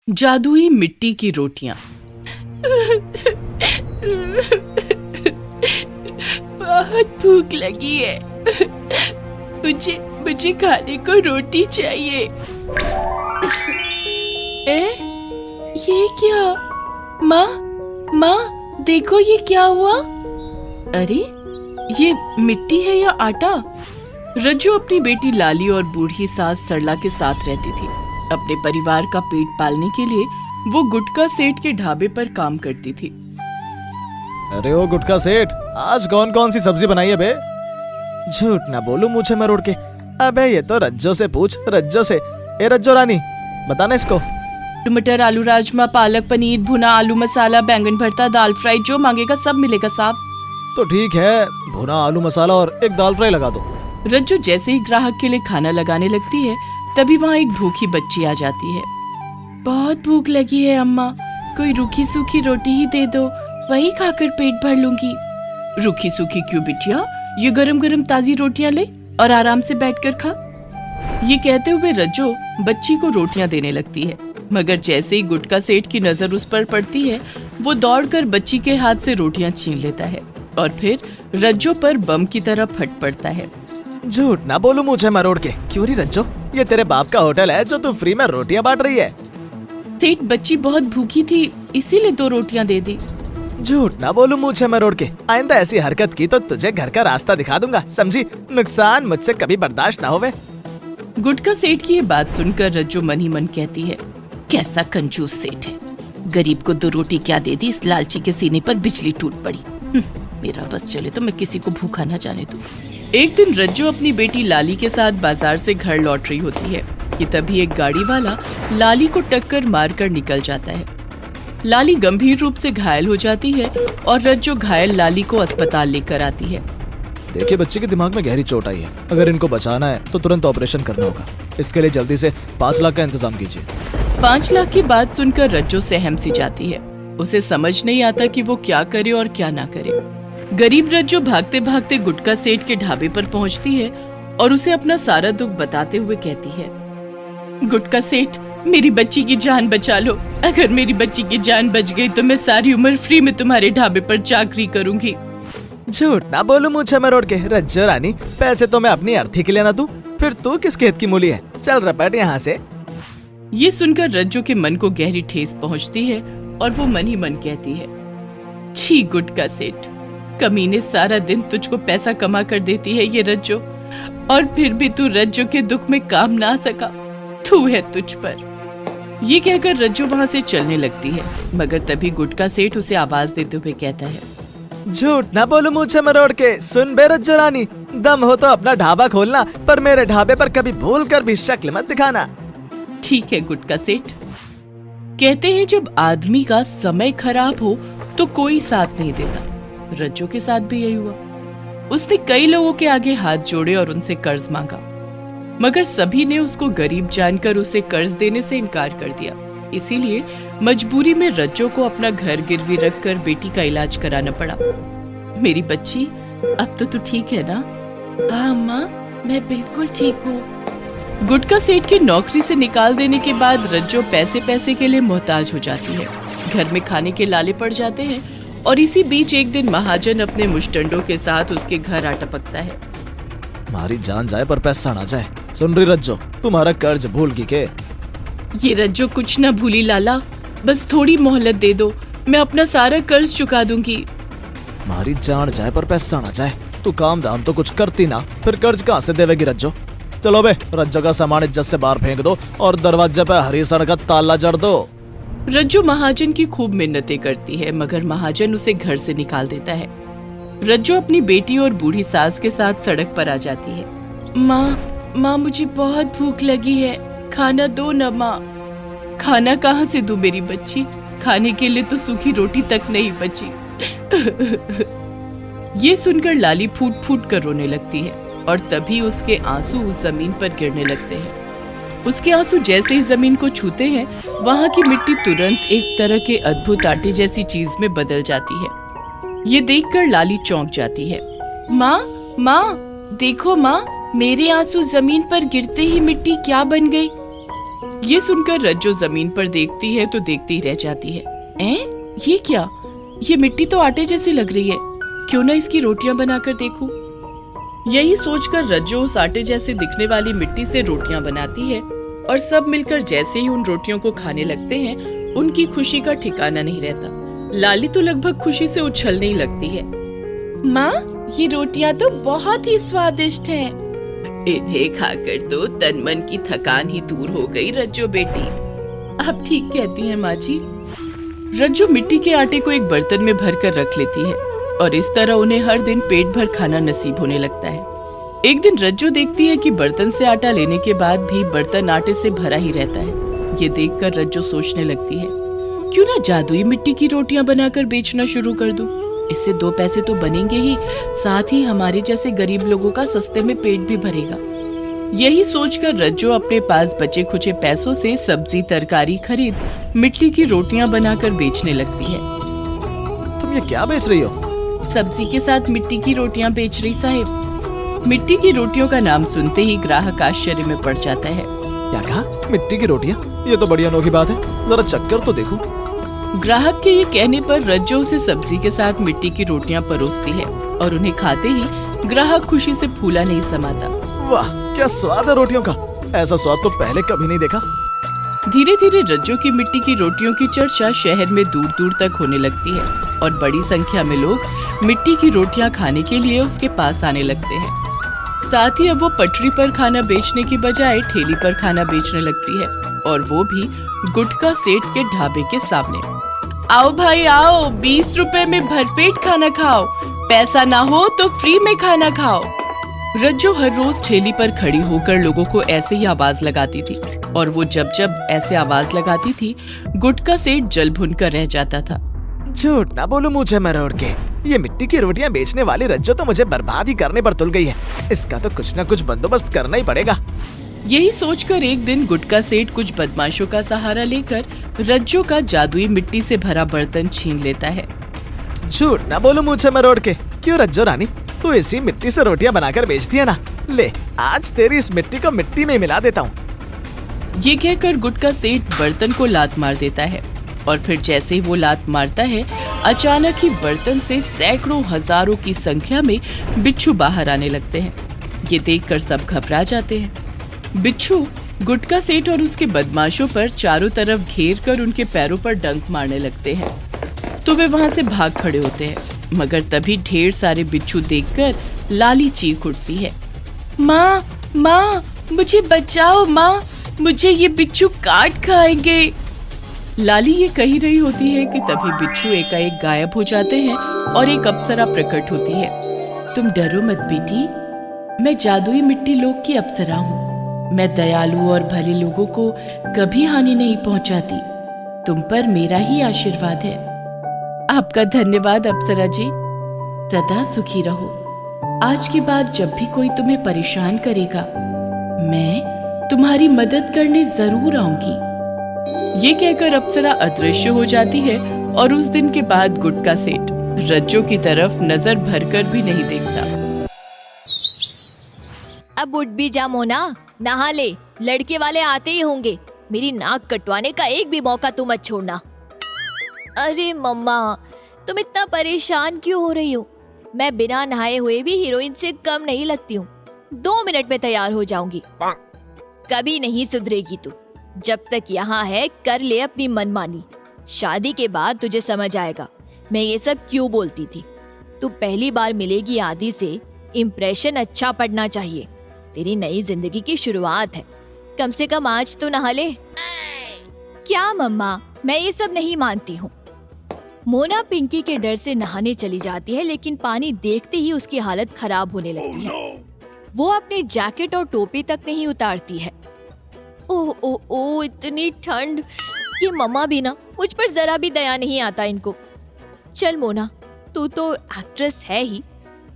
जादुई मिट्टी की रोटियां। बहुत भूख लगी है। मुझे मुझे खाने को रोटी चाहिए। ये क्या? माँ, माँ देखो ये क्या हुआ? अरे ये मिट्टी है या आटा? रज्जू अपनी बेटी लाली और बूढ़ी सास सरला के साथ रहती थी। अपने परिवार का पेट पालने के लिए वो गुटका सेठ के ढाबे पर काम करती थी। अरे ओ गुटका सेठ, आज कौन कौन सी सब्जी बनाई है बे? झूठ ना बोलूं मुझे मैं रोड के। अबे ये तो रज्जो से पूछ, रज्जो से। ए रज्जो रानी, बताना इसको। मटर, आलू राजमा, पालक पनीर, भुना आलू मसाला, बैंगन भरता, दाल फ्राई, जो मांगेगा सब मिलेगा साहब। तो ठीक है, भुना आलू मसाला और एक दाल फ्राई लगा दो। रज्जू जैसे ही ग्राहक के लिए खाना लगाने लगती है तभी वहाँ एक भूखी बच्ची आ जाती है। बहुत भूख लगी है अम्मा, कोई रूखी सूखी रोटी ही दे दो, वही खाकर पेट भर लूंगी। रूखी सूखी क्यों बिटिया, ये गरम गरम ताजी रोटियां ले और आराम से बैठकर खा। ये कहते हुए रज्जो बच्ची को रोटियां देने लगती है, मगर जैसे ही गुटका सेठ की नजर उस पर पड़ती है वो दौड़कर बच्ची के हाथ से रोटियां छीन लेता है और फिर रज्जो पर बम की तरह फट पड़ता है। झूठ ना बोलूं मुझे मैं रोड के। क्यों नहीं रज्जो, ये तेरे बाप का होटल है जो तू फ्री में रोटियां बांट रही है। सेठ बच्ची बहुत भूखी थी इसीलिए 2 रोटियां दे दी। झूठ ना बोलूं मुझे मैं रोड के। आइंदा ऐसी हरकत की तो तुझे घर का रास्ता दिखा दूंगा, समझी? नुकसान मुझसे कभी बर्दाश्त ना होवे। गुटका सेठ की ये बात सुनकर रज्जो मन ही मन कहती है, कैसा कंजूस सेठ है, गरीब को 2 रोटी क्या दे दी, इस लालची के सीने पर बिजली टूट पड़ी। मेरा बस चले तो मैं किसी को भूखा न जाने दूं। एक दिन रज्जो अपनी बेटी लाली के साथ बाजार से घर लौट रही होती है कि तभी एक गाड़ी वाला लाली को टक्कर मारकर निकल जाता है। लाली गंभीर रूप से घायल हो जाती है और रज्जो घायल लाली को अस्पताल लेकर आती है। देखिए बच्चे के दिमाग में गहरी चोट आई है, अगर इनको बचाना है तो तुरंत ऑपरेशन करना होगा। इसके लिए जल्दी से 5 लाख का इंतजाम कीजिए। 5 लाख की बात सुनकर रज्जो सहम सी जाती है। उसे समझ नहीं आता कि वो क्या करे और क्या ना करे। गरीब रज्जो भागते भागते गुटका सेठ के ढाबे पर पहुंचती है और उसे अपना सारा दुख बताते हुए कहती है, गुटका सेठ, मेरी बच्ची की जान बचा लो। अगर मेरी बच्ची की जान बच गई तो मैं सारी उम्र फ्री में तुम्हारे ढाबे पर चाकरी करूंगी। झूठ ना बोलूं मुझे मैं रोड के। रज्जो रानी, पैसे तो मैं अपनी अर्थी के लिए ना दूं, फिर तू किस खेत की मूली है? चल रपट यहाँ से। ये सुनकर रज्जो के मन को गहरी ठेस पहुंचती है और वो मन ही मन कहती है, छी गुटका सेठ, कमीने सारा दिन तुझको पैसा कमा कर देती है ये रज्जो, और फिर भी तू रज्जो के दुख में काम ना आ सका। थू है तुझ पर। ये कहकर रज्जो वहाँ से चलने लगती है, मगर तभी गुटका सेठ उसे आवाज देते हुए कहता है, झूठ ना बोलूं मुझे मैं रोड के। सुन बे रज्जो रानी, दम हो तो अपना ढाबा खोलना, पर मेरे ढाबे पर कभी भूल कर भी शक्ल मत दिखाना। ठीक है गुटका सेठ। कहते हैं जब आदमी का समय खराब हो तो कोई साथ नहीं देता। रज्जो के साथ भी यही हुआ। उसने कई लोगों के आगे हाथ जोड़े और उनसे कर्ज मांगा, मगर सभी ने उसको गरीब जानकर उसे कर्ज देने से इनकार कर दिया। इसीलिए मजबूरी में रज्जो को अपना घर गिरवी रखकर बेटी का इलाज कराना पड़ा। मेरी बच्ची, अब तो तू ठीक है ना? हाँ अम्मा, मैं बिल्कुल ठीक हूँ। गुटका सेठ की नौकरी से निकाल देने के बाद रज्जो पैसे पैसे के लिए मोहताज हो जाती है। घर में खाने के लाले पड़ जाते हैं और इसी बीच एक दिन महाजन अपने मुश्तंडों के साथ उसके घर आ टपकता है। हमारी जान जाए पर पैसा ना जाए। सुन रही रज्जो, तुम्हारा कर्ज भूल गई के? ये रज्जो कुछ ना भूली लाला, बस थोड़ी मोहलत दे दो, मैं अपना सारा कर्ज चुका दूंगी। हमारी जान जाए पर पैसा ना जाए। तू काम धाम तो कुछ करती ना, फिर कर्ज कहाँ से देवेगी रज्जो? चलो बे, रज्जो का सामान इज्जत से बाहर फेंक दो और दरवाजे पे हरी सर का ताला जड़ दो। रज्जो महाजन की खूब मिन्नतें करती है, मगर महाजन उसे घर से निकाल देता है। रज्जो अपनी बेटी और बूढ़ी सास के साथ सड़क पर आ जाती है। माँ, मुझे बहुत भूख लगी है, खाना दो न माँ। खाना कहाँ से दूं मेरी बच्ची, खाने के लिए तो सूखी रोटी तक नहीं बची। ये सुनकर लाली फूट फूट कर रोने लगती है और तभी उसके आंसू उस जमीन पर गिरने लगते हैं। उसके आंसू जैसे ही जमीन को छूते हैं, वहाँ की मिट्टी तुरंत एक तरह के अद्भुत आटे जैसी चीज में बदल जाती है। ये देखकर लाली चौंक जाती है। माँ, देखो माँ, मेरे आंसू जमीन पर गिरते ही मिट्टी क्या बन गई। ये सुनकर रज्जो जमीन पर देखती है तो देखती रह जाती है। ये क्या? ये मिट्टी तो आटे जैसी लग रही है, क्यों ना इसकी रोटियां बनाकर देखूं। यही सोचकर रज्जो उस आटे जैसे दिखने वाली मिट्टी से रोटियां बनाती है और सब मिलकर जैसे ही उन रोटियों को खाने लगते हैं, उनकी खुशी का ठिकाना नहीं रहता। लाली तो लगभग खुशी से उछलने ही लगती है। माँ, ये रोटियां तो बहुत ही स्वादिष्ट हैं। इन्हें खाकर तो तन मन की थकान ही दूर हो गई रज्जो बेटी। आप ठीक कहती हैं माँ जी। रज्जो मिट्टी के आटे को एक बर्तन में भर कर रख लेती है और इस तरह उन्हें हर दिन पेट भर खाना नसीब होने लगता है। एक दिन रज्जो देखती है कि बर्तन से आटा लेने के बाद भी बर्तन आटे से भरा ही रहता है। ये देखकर रज्जो सोचने लगती है, क्यों ना जादुई मिट्टी की रोटियां बनाकर बेचना शुरू कर दूं। इससे 2 पैसे तो बनेंगे ही, साथ ही हमारे जैसे गरीब लोगों का सस्ते में पेट भी भरेगा। यही सोचकर रज्जो अपने पास बचे खुचे पैसों से सब्जी तरकारी खरीद मिट्टी की रोटियां बनाकर बेचने लगती है। तुम ये क्या बेच रही हो? सब्जी के साथ मिट्टी की रोटियां बेच रही साहिब। मिट्टी की रोटियों का नाम सुनते ही ग्राहक आश्चर्य में पड़ जाता है। क्या कहा? मिट्टी की रोटियां? ये तो बड़ी अनोखी बात है, जरा चक्कर तो देखो। ग्राहक के ये कहने पर रज्जो उसे सब्जी के साथ मिट्टी की रोटियां परोसती है और उन्हें खाते ही ग्राहक खुशी से फूला नहीं समाता। वाह, क्या स्वाद है रोटियों का, ऐसा स्वाद तो पहले कभी नहीं देखा। धीरे धीरे रज्जो की मिट्टी की रोटियों की चर्चा शहर में दूर दूर तक होने लगती है और बड़ी संख्या में लोग मिट्टी की रोटियां खाने के लिए उसके पास आने लगते हैं। साथ ही अब वो पटरी पर खाना बेचने की बजाय ठेली पर खाना बेचने लगती है, और वो भी गुटका सेठ के ढाबे के सामने। आओ भाई आओ, 20 रुपए में भरपेट खाना खाओ, पैसा ना हो तो फ्री में खाना खाओ। रज्जो हर रोज ठेली पर खड़ी होकर लोगों को ऐसे ही आवाज लगाती थी, और वो जब जब ऐसे आवाज लगाती थी, गुटका सेठ जल भुन कर रह जाता था। झूठ ना बोलूं मुझे मरोड़ के, ये मिट्टी की रोटियां बेचने वाली रज्जो तो मुझे बर्बाद ही करने पर तुल गई है। इसका तो कुछ न कुछ बंदोबस्त करना ही पड़ेगा। यही सोचकर एक दिन गुटका सेठ कुछ बदमाशों का सहारा लेकर रज्जो का जादुई मिट्टी से भरा बर्तन छीन लेता है। झूठ ना बोलूं मुझे मरोड़ के, क्यों रज्जो रानी, तू इसी मिट्टी से रोटियां बनाकर बेचती है ना? ले, आज तेरी इस मिट्टी को मिट्टी में मिला देता हूँ। ये कहकर गुटका सेठ बर्तन को लात मार देता है, और फिर जैसे ही वो लात मारता है, अचानक ही बर्तन से सैकड़ों हजारों की संख्या में बिच्छू बाहर आने लगते हैं। ये देखकर सब घबरा जाते हैं। बिच्छू गुटका सेठ और उसके बदमाशों पर चारों तरफ घेर कर उनके पैरों पर डंक मारने लगते हैं, तो वे वहां से भाग खड़े होते हैं। मगर तभी ढेर सारे बिच्छू देखकर लाली चीख उठती है, माँ माँ, मुझे बचाओ माँ, मुझे ये बिच्छू काट खाएंगे। लाली ये कही रही होती है कि तभी बिच्छू एकाएक गायब हो जाते हैं और एक अप्सरा प्रकट होती है। तुम डरो मत बेटी, मैं जादुई मिट्टी लोक की अप्सरा हूँ। मैं दयालु और भले लोगों को कभी हानि नहीं पहुंचाती। तुम पर मेरा ही आशीर्वाद है। आपका धन्यवाद अप्सरा जी, सदा सुखी रहो। आज के बाद जब भी कोई तुम्हें परेशान करेगा, मैं तुम्हारी मदद करने जरूर आऊंगी। ये कहकर अप्सरा अदृश्य हो जाती है और उस दिन के बाद गुटका सेठ रज्जो की तरफ नजर भरकर भी नहीं देखता। अब उठ भी जा मोना, नहा ले, लड़के वाले आते ही होंगे। मेरी नाक कटवाने का एक भी मौका तुम मत छोड़ना। अरे मम्मा, तुम इतना परेशान क्यों हो रही हो? मैं बिना नहाए हुए भी हीरोइन से कम नहीं लगती हूँ। 2 मिनट में तैयार हो जाऊंगी। कभी नहीं सुधरेगी तू। जब तक यहाँ है कर ले अपनी मनमानी। शादी के बाद तुझे समझ आएगा मैं ये सब क्यों बोलती थी। तू पहली बार मिलेगी आदि से, इम्प्रेशन अच्छा पड़ना चाहिए। तेरी नई जिंदगी की शुरुआत है, कम से कम आज तो नहा ले। क्या मम्मा, मैं ये सब नहीं मानती हूँ। मोना पिंकी के डर से नहाने चली जाती है, लेकिन पानी देखते ही उसकी हालत खराब होने लगती है। वो अपने जैकेट और टोपी तक नहीं उतारती है। ओह ओह ओह, इतनी ठंड। ये मम्मा भी ना, मुझ पर जरा भी दया नहीं आता इनको। चल मोना, तू तो एक्ट्रेस है ही,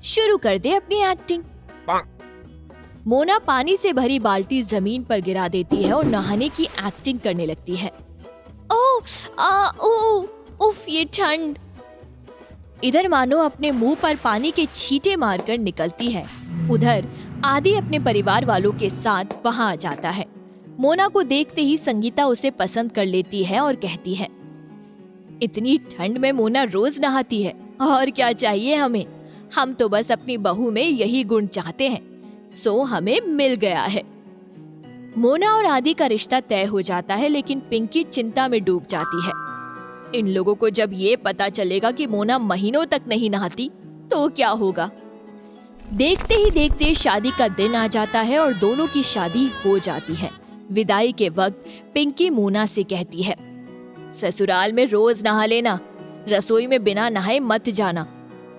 शुरू कर दे अपनी एक्टिंग। मोना पानी से भरी बाल्टी जमीन पर गिरा देती है और नहाने की एक्टिंग करने लगती है। उफ, ये ठंड। इधर मानो अपने मुंह पर पानी के छींटे मारकर निकलती है, उधर आदि अपने परिवार वालों के साथ वहां आ जाता है। मोना को देखते ही संगीता उसे पसंद कर लेती है और कहती है, इतनी ठंड में मोना रोज नहाती है, और क्या चाहिए हमें। हम तो बस अपनी बहू में यही गुण चाहते हैं, सो हमें मिल गया है। मोना और आदि का रिश्ता तय हो जाता है, लेकिन पिंकी चिंता में डूब जाती है। इन लोगों को जब ये पता चलेगा कि मोना महीनों तक नहीं नहाती तो क्या होगा। देखते ही देखते शादी का दिन आ जाता है और दोनों की शादी हो जाती है। विदाई के वक्त पिंकी मोना से कहती है, ससुराल में रोज नहा लेना, रसोई में बिना नहाए मत जाना,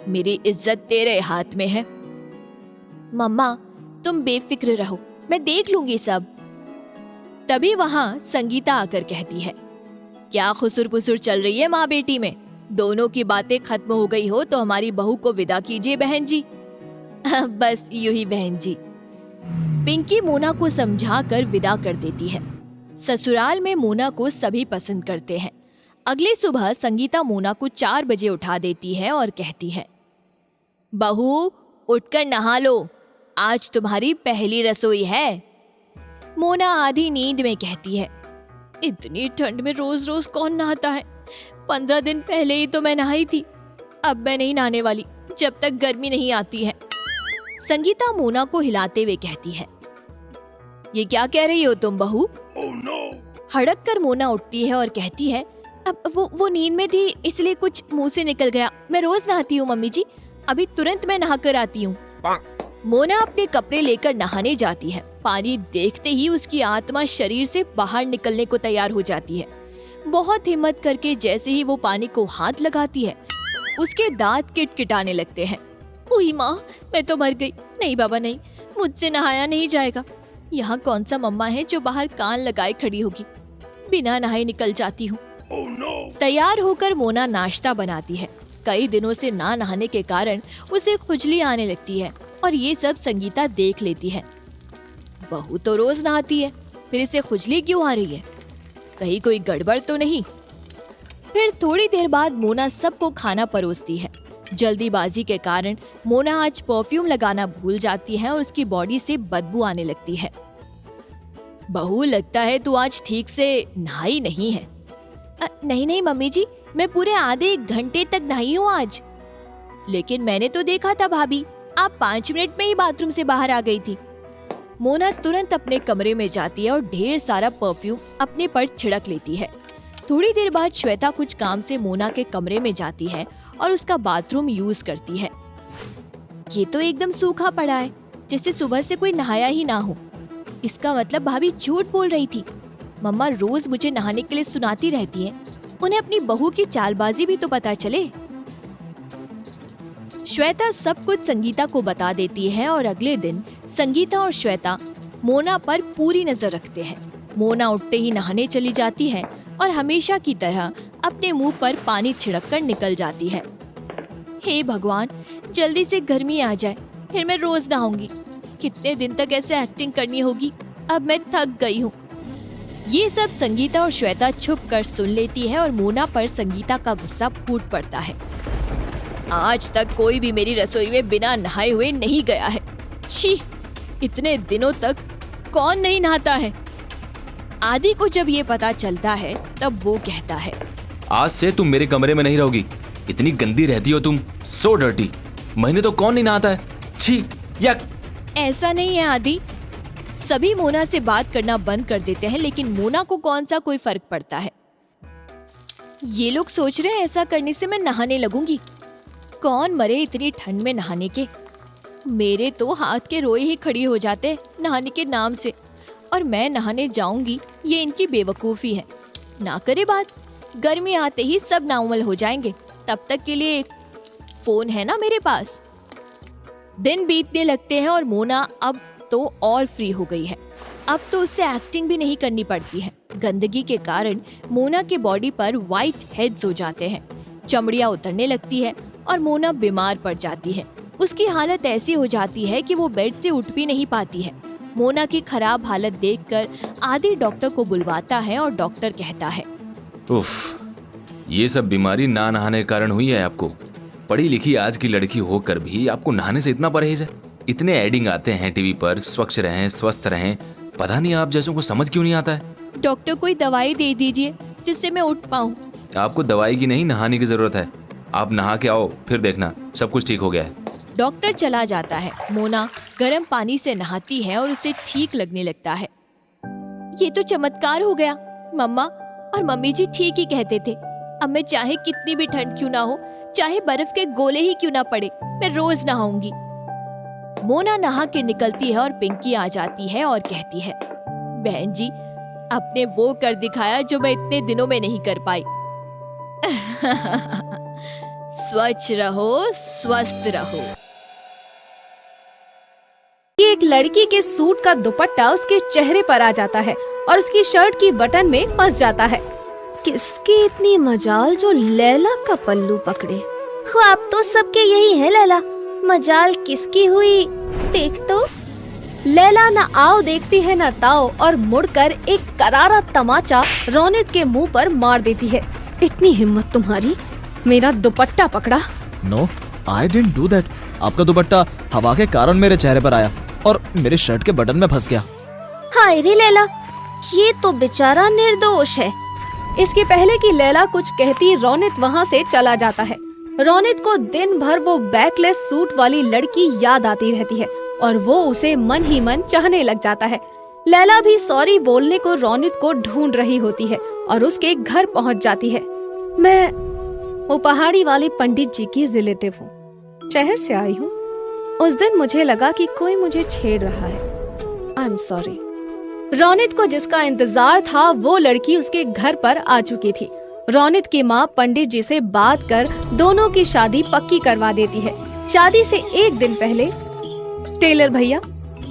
मेरी इज्जत तेरे हाथ में है। मम्मा तुम बेफिक्र रहो, मैं देख लूंगी सब। तभी वहाँ संगीता आकर कहती है, क्या खुसुर पुसुर चल रही है माँ बेटी में, दोनों की बातें खत्म हो गई हो तो हमारी बहू को विदा कीजिए बहन जी। बस यूं ही बहन जी। पिंकी मोना को समझाकर विदा कर देती है। ससुराल में मोना को सभी पसंद करते हैं। अगली सुबह संगीता मोना को 4 बजे उठा देती है और कहती है, बहू उठकर नहा लो, आज तुम्हारी पहली रसोई है। मोना आधी नींद में कहती है, इतनी ठंड में रोज रोज कौन नहाता है, 15 दिन पहले ही तो मैं नहाई थी, अब मैं नहीं नहाने वाली जब तक गर्मी नहीं आती है। संगीता मोना को हिलाते हुए कहती है, ये क्या कह रही हो तुम बहू। हड़क कर मोना उठती है और कहती है, अब वो नींद में थी इसलिए कुछ मुंह से निकल गया, मैं रोज नहाती हूँ मम्मी जी, अभी तुरंत मैं नहा कर आती हूँ। मोना अपने कपड़े लेकर नहाने जाती है। पानी देखते ही उसकी आत्मा शरीर से बाहर निकलने को तैयार हो जाती है। बहुत हिम्मत करके जैसे ही वो पानी को हाथ लगाती है, उसके दांत किटकिटाने लगते हैं। ओही माँ, मैं तो मर गई, नहीं बाबा नहीं, मुझसे नहाया नहीं जाएगा। यहाँ कौन सा मम्मा है जो बाहर कान लगाए खड़ी होगी, बिना नहाए निकल जाती हूँ। तैयार होकर मोना नाश्ता बनाती है। कई दिनों से ना नहाने के कारण उसे खुजली आने लगती है और ये सब संगीता देख लेती है। बहू तो रोज नहाती है, फिर इसे खुजली क्यों आ रही है, कहीं कोई गड़बड़ तो नहीं। फिर थोड़ी देर बाद मोना सबको खाना परोसती है। जल्दीबाजी के कारण मोना आज परफ्यूम लगाना भूल जाती है और उसकी बॉडी से बदबू आने लगती है। बहू लगता है तू आज ठीक से नहाई नहीं है। नहीं नहीं मम्मी जी, मैं पूरे आधे 1 घंटे तक नहाई हूँ आज। लेकिन मैंने तो देखा था भाभी, आप 5 मिनट में ही बाथरूम से बाहर आ गई थी। मोना तुरंत अपने कमरे में जाती है और ढेर सारा परफ्यूम अपने पर छिड़क लेती है। थोड़ी देर बाद श्वेता कुछ काम से मोना के कमरे में जाती है और उसका बाथरूम यूज करती है। ये तो एकदम सूखा पड़ा है, जैसे सुबह से कोई नहाया ही ना हो। इसका मतलब भाभी झूठ बोल रही थी। मम्मा रोज मुझे नहाने के लिए सुनाती रहती हैं, उन्हें अपनी बहू की चालबाजी भी तो पता चले। श्वेता सब कुछ संगीता को बता देती है और अगले दिन संगीता और श्वेता मोना पर पूरी नजर रखते हैं। मोना उठते ही नहाने चली जाती है और हमेशा की तरह अपने मुंह पर पानी छिड़ककर निकल जाती है। हे भगवान, जल्दी से गर्मी आ जाए, फिर मैं रोज नहाऊंगी। कितने दिन तक ऐसे एक्टिंग करनी होगी, अब मैं थक गई हूँ। ये सब संगीता और श्वेता छुप कर सुन लेती है और मोना पर संगीता का गुस्सा फूट पड़ता है। आज तक कोई भी मेरी रसोई में बिना नहाए हुए नहीं गया है। छी, इतने दिनों तक कौन नहीं नहाता है। आदि को जब ये पता चलता है तब वो कहता है, आज से तुम मेरे कमरे में नहीं रहोगी, इतनी गंदी रहती हो तुम, सो डर्टी। महीने तो कौन नहीं नहाता है, छी यक। ऐसा नहीं है आदि। सभी मोना से बात करना बंद कर देते हैं, लेकिन मोना को कौन सा कोई फर्क पड़ता है। ये लोग सोच रहे हैं ऐसा करने से मैं नहाने लगूंगी। कौन मरे इतनी ठंड में नहाने के। मेरे तो हाथ के रोए ही खड़ी हो जाते नहाने के नाम से, और मैं नहाने जाऊंगी ये इनकी बेवकूफ़ी है। ना करे बात, गर्मी आते ही सब नाउमल हो जाएंगे, तब तक के लिए फोन है ना मेरे पास। दिन बीतने लगते हैं और मोना अब तो और फ्री हो गई है। अब तो उससे एक्टिंग भी नहीं करनी पड़ती है। गंदगी के कारण मोना के बॉडी पर व्हाइट हेड्स हो जाते हैं, चमड़ियाँ उतरने लगती है और मोना बीमार पड़ जाती है। उसकी हालत ऐसी हो जाती है कि वो बेड से उठ भी नहीं पाती है। मोना की खराब हालत देखकर आदि डॉक्टर को बुलवाता है और डॉक्टर कहता है, उफ, ये सब बीमारी ना नहाने के कारण हुई है आपको। पढ़ी लिखी आज की लड़की होकर भी आपको नहाने से इतना परहेज है। इतने एडिंग आते हैं टीवी पर, स्वच्छ रहें, स्वस्थ रहें, पता नहीं आप जैसों को समझ क्यों नहीं आता है। डॉक्टर कोई दवाई दे दीजिए जिससे मैं उठ पाऊँ। आपको दवाई की नहीं, नहाने की जरूरत है। आप नहा के आओ, फिर देखना सब कुछ ठीक हो गया है। डॉक्टर चला जाता है। मोना गर्म पानी से नहाती है और उसे ठीक लगने लगता है। ये तो चमत्कार हो गया। मम्मा और मम्मी जी ठीक ही कहते थे। अब मैं चाहे कितनी भी ठंड क्यों ना हो, चाहे बर्फ के गोले ही क्यों ना पड़े, मैं रोज नहाऊंगी। मोना नहा के निकलती है और पिंकी आ जाती है और कहती है, बहन जी आपने वो कर दिखाया जो मैं इतने दिनों में नहीं कर पाई। स्वच्छ रहो, स्वस्थ रहो। एक लड़की के सूट का दुपट्टा उसके चेहरे पर आ जाता है और उसकी शर्ट की बटन में फंस जाता है। किसकी इतनी मजाल जो लैला का पल्लू पकड़े। ख्वाब तो सबके यही है लैला, मजाल किसकी हुई देख तो। लैला न आओ देखती है न ताओ और मुड़कर एक करारा तमाचा रौनित के मुंह पर मार देती है। इतनी हिम्मत तुम्हारी, मेरा दुपट्टा पकड़ा। No, I didn't do that. आपका दुपट्टा हवा के कारण मेरे चेहरे पर आया और मेरे शर्ट के बटन में फंस गया। हाय रे लैला, ये तो बेचारा निर्दोष है। इसके पहले कि लैला कुछ कहती, रौनित वहाँ से चला जाता है। रौनित को दिन भर वो बैकलेस सूट वाली लड़की याद आती रहती है और वो उसे मन ही मन चाहने लग जाता है। लैला भी सॉरी बोलने को रौनित को ढूंढ रही होती है और उसके घर पहुँच जाती है। मैं वो पहाड़ी वाले पंडित जी की रिलेटिव हूँ, शहर से आई हूँ। उस दिन मुझे लगा कि कोई मुझे छेड़ रहा है। I am sorry. रौनित को जिसका इंतजार था वो लड़की उसके घर पर आ चुकी थी। रौनित की माँ पंडित जी से बात कर दोनों की शादी पक्की करवा देती है। शादी से एक दिन पहले, टेलर भैया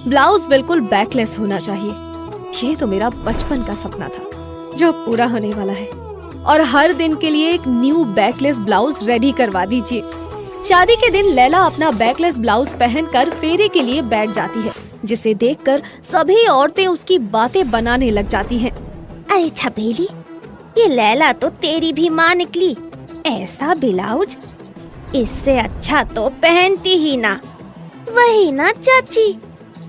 ब्लाउज बिल्कुल बैकलेस होना चाहिए। ये तो मेरा बचपन का सपना था जो पूरा होने वाला है, और हर दिन के लिए एक न्यू बैकलेस ब्लाउज रेडी करवा दीजिए। शादी के दिन लैला अपना बैकलेस ब्लाउज पहनकर फेरे के लिए बैठ जाती है, जिसे देखकर सभी औरतें उसकी बातें बनाने लग जाती हैं। अरे छबेली, ये लैला तो तेरी भी माँ निकली। ऐसा ब्लाउज इससे अच्छा तो पहनती ही ना। वही ना चाची,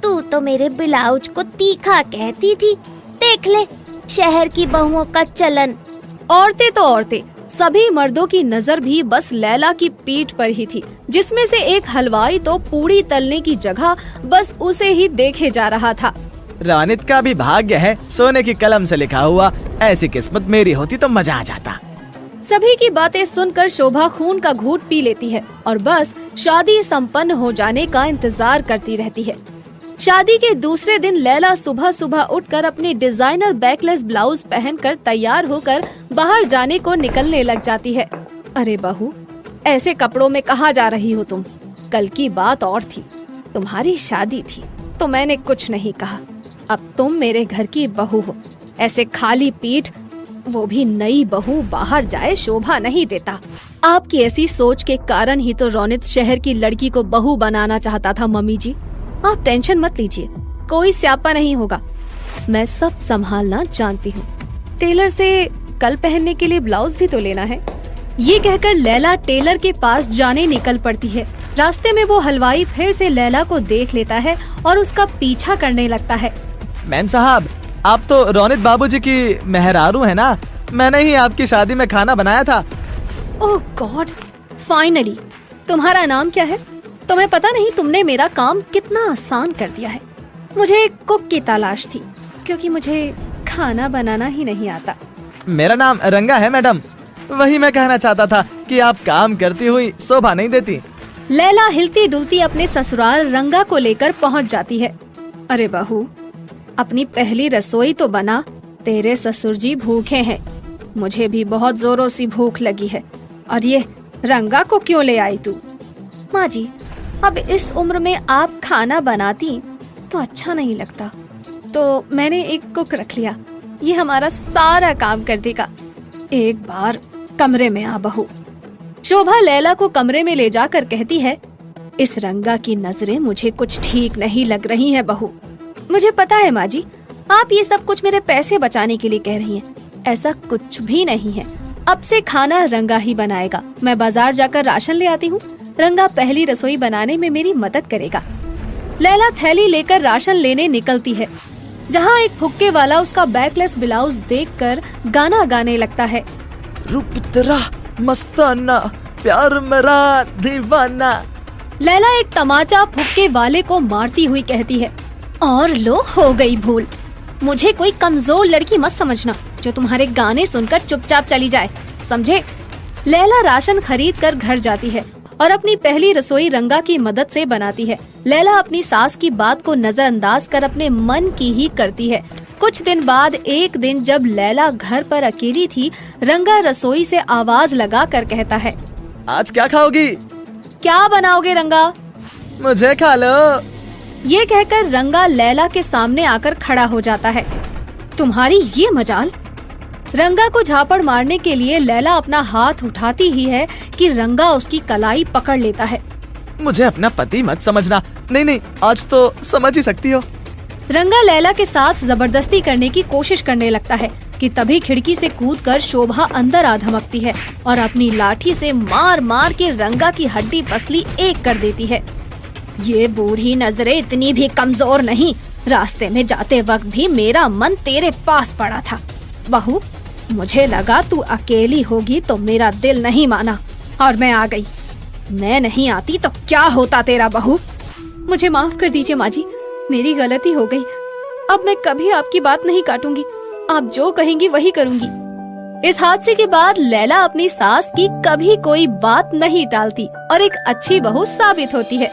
तू तो मेरे ब्लाउज को तीखा कहती थी। देख ले शहर की बहुओं का चलन। औरतें तो औरतें, सभी मर्दों की नजर भी बस लैला की पीठ पर ही थी, जिसमें से एक हलवाई तो पूड़ी तलने की जगह बस उसे ही देखे जा रहा था। रौनित का भी भाग्य है सोने की कलम से लिखा हुआ। ऐसी किस्मत मेरी होती तो मजा आ जाता। सभी की बातें सुनकर शोभा खून का घूंट पी लेती है और बस शादी संपन्न हो जाने का इंतजार करती रहती है। शादी के दूसरे दिन लैला सुबह सुबह उठकर अपने डिजाइनर बैकलेस ब्लाउज पहनकर तैयार होकर बाहर जाने को निकलने लग जाती है। अरे बहू, ऐसे कपड़ों में कहाँ जा रही हो तुम? कल की बात और थी, तुम्हारी शादी थी तो मैंने कुछ नहीं कहा। अब तुम मेरे घर की बहू हो। ऐसे खाली पीठ, वो भी नई बहू, बाहर जाए शोभा नहीं देता। आपकी ऐसी सोच के कारण ही तो रौनित शहर की लड़की को बहू बनाना चाहता था। मम्मी जी आप टेंशन मत लीजिए, कोई स्यापा नहीं होगा। मैं सब संभालना जानती हूँ। टेलर से कल पहनने के लिए ब्लाउज भी तो लेना है। ये कहकर लैला टेलर के पास जाने निकल पड़ती है। रास्ते में वो हलवाई फिर से लैला को देख लेता है और उसका पीछा करने लगता है। मैम साहब, आप तो रौनित बाबूजी की मेहरारू है ना? मैंने ही आपकी शादी में खाना बनाया था। ओह गॉड, फाइनली। तुम्हारा नाम क्या है? तुम्हें पता नहीं तुमने मेरा काम कितना आसान कर दिया है। मुझे एक कुक की तलाश थी क्योंकि मुझे खाना बनाना ही नहीं आता। मेरा नाम रंगा है मैडम। वही मैं कहना चाहता था कि आप काम करती हुई शोभा नहीं देती। लैला हिलती डुलती अपने ससुराल रंगा को लेकर पहुंच जाती है। अरे बहू, अपनी पहली रसोई तो बना, तेरे ससुर जी भूखे हैं। मुझे भी बहुत जोरों से भूख लगी है। और ये रंगा को क्यों ले आई तू? माँ जी, अब इस उम्र में आप खाना बनाती तो अच्छा नहीं लगता, तो मैंने एक कुक रख लिया। ये हमारा सारा काम कर देगा। एक बार कमरे में आ बहू। शोभा लैला को कमरे में ले जाकर कहती है, इस रंगा की नजरें मुझे कुछ ठीक नहीं लग रही हैं बहू। मुझे पता है माँ जी, आप ये सब कुछ मेरे पैसे बचाने के लिए कह रही हैं। ऐसा कुछ भी नहीं है। अब से खाना रंगा ही बनाएगा। मैं बाजार जाकर राशन ले आती हूँ। रंगा पहली रसोई बनाने में मेरी मदद करेगा। लैला थैली लेकर राशन लेने निकलती है। जहाँ एक फुक्के वाला उसका बैकलेस ब्लाउज देखकर गाना गाने लगता है। रूप तेरा मस्ताना, प्यार मेरा दीवाना। लैला एक तमाचा फुक्के वाले को मारती हुई कहती है, और लो हो गई भूल। मुझे कोई कमजोर लड़की मत समझना जो तुम्हारे गाने सुनकर चुपचाप चली जाए, समझे? लैला राशन खरीद कर घर जाती है और अपनी पहली रसोई रंगा की मदद से बनाती है। लैला अपनी सास की बात को नजरअंदाज कर अपने मन की ही करती है। कुछ दिन बाद एक दिन जब लैला घर पर अकेली थी, रंगा रसोई से आवाज लगा कर कहता है, आज क्या खाओगी? क्या बनाओगे रंगा? मुझे खा लो। ये कहकर रंगा लैला के सामने आकर खड़ा हो जाता है। तुम्हारी ये मजाल? रंगा को झापड़ मारने के लिए लैला अपना हाथ उठाती ही है कि रंगा उसकी कलाई पकड़ लेता है। मुझे अपना पति मत समझना। नहीं, आज तो समझ ही सकती हो। रंगा लैला के साथ जबरदस्ती करने की कोशिश करने लगता है कि तभी खिड़की से कूदकर शोभा अंदर आ धमकती है और अपनी लाठी से मार मार के रंगा की हड्डी पसली एक कर देती है। ये बूढ़ी नजरें इतनी भी कमजोर नहीं। रास्ते में जाते वक्त भी मेरा मन तेरे पास पड़ा था। बहू, मुझे लगा तू अकेली होगी तो मेरा दिल नहीं माना और मैं आ गई। मैं नहीं आती तो क्या होता तेरा बहू? मुझे माफ कर दीजिए माँ जी, मेरी गलती हो गई। अब मैं कभी आपकी बात नहीं काटूंगी। आप जो कहेंगी वही करूंगी। इस हादसे के बाद लैला अपनी सास की कभी कोई बात नहीं टालती और एक अच्छी बहू साबित होती है।